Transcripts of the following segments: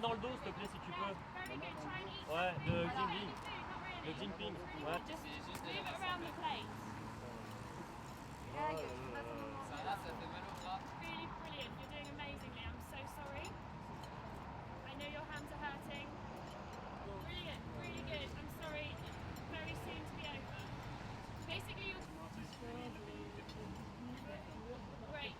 dans le dos, s'il te plaît, si tu peux. Ouais, de Jinping. De Jinping. Ouais. Just move it around the plate. Ça va, ça fait mal au bras. Really brilliant. You're doing amazingly. I'm so sorry. I know your hands are hurting. Brilliant. Really good. I'm sorry. It's very soon to be over. Basically, you're great.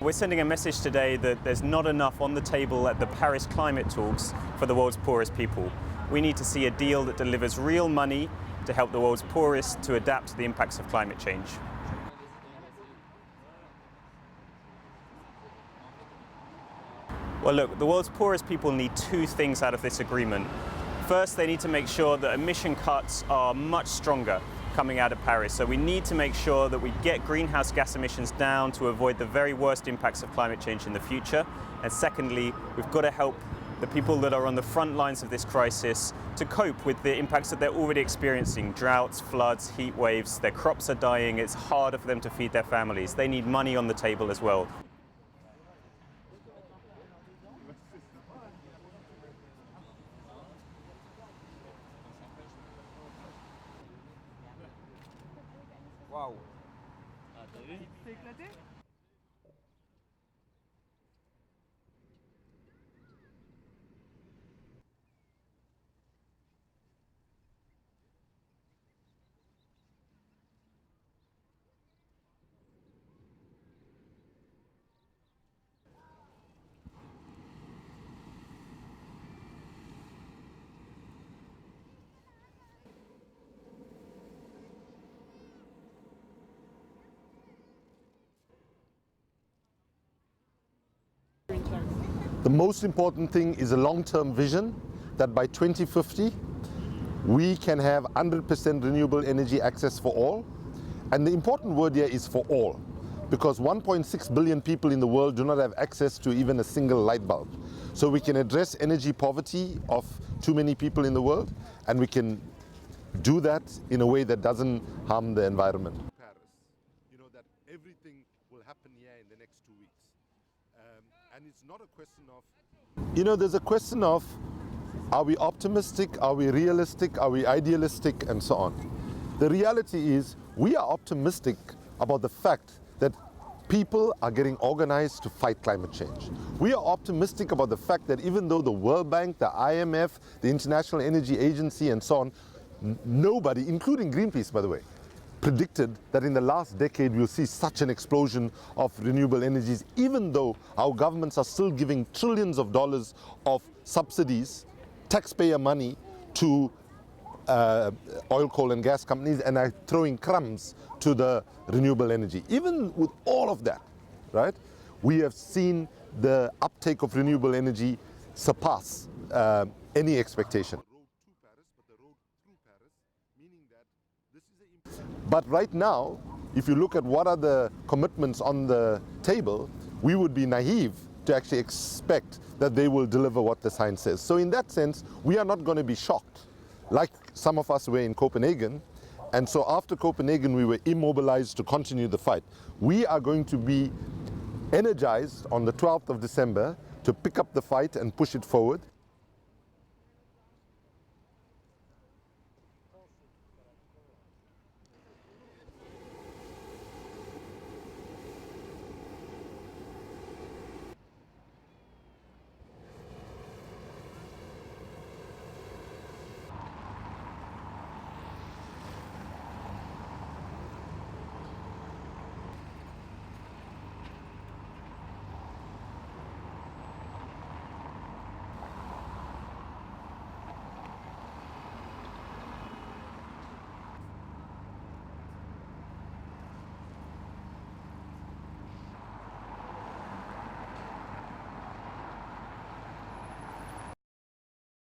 We're sending a message today that there's not enough on the table at the Paris climate talks for the world's poorest people. We need to see a deal that delivers real money to help the world's poorest to adapt to the impacts of climate change. Well, look, the world's poorest people need two things out of this agreement. First, they need to make sure that emission cuts are much stronger coming out of Paris. So we need to make sure that we get greenhouse gas emissions down to avoid the very worst impacts of climate change in the future. And secondly, we've got to help the people that are on the front lines of this crisis to cope with the impacts that they're already experiencing. Droughts, floods, heat waves, their crops are dying, it's harder for them to feed their families. They need money on the table as well. Waouh. Ah, t'as vu? C'est éclaté? The most important thing is a long-term vision that by 2050 we can have 100% renewable energy access for all. And the important word here is for all, because 1.6 billion people in the world do not have access to even a single light bulb. So we can address energy poverty of too many people in the world, and we can do that in a way that doesn't harm the environment. Paris, you know that everything will happen here in the next 2 weeks. And it's not a question of, you know, there's a question of, are we optimistic, are we realistic, are we idealistic, and so on. The reality is, we are optimistic about the fact that people are getting organized to fight climate change. We are optimistic about the fact that even though the World Bank, the IMF, the International Energy Agency, and so on, nobody, including Greenpeace, by the way, predicted that in the last decade we'll see such an explosion of renewable energies, even though our governments are still giving trillions of dollars of subsidies, taxpayer money, to oil, coal and gas companies, and are throwing crumbs to the renewable energy. Even with all of that, right, we have seen the uptake of renewable energy surpass any expectation. But right now, if you look at what are the commitments on the table, we would be naive to actually expect that they will deliver what the science says. So in that sense, we are not going to be shocked, like some of us were in Copenhagen. And so after Copenhagen, we were immobilized to continue the fight. We are going to be energized on the 12th of December to pick up the fight and push it forward.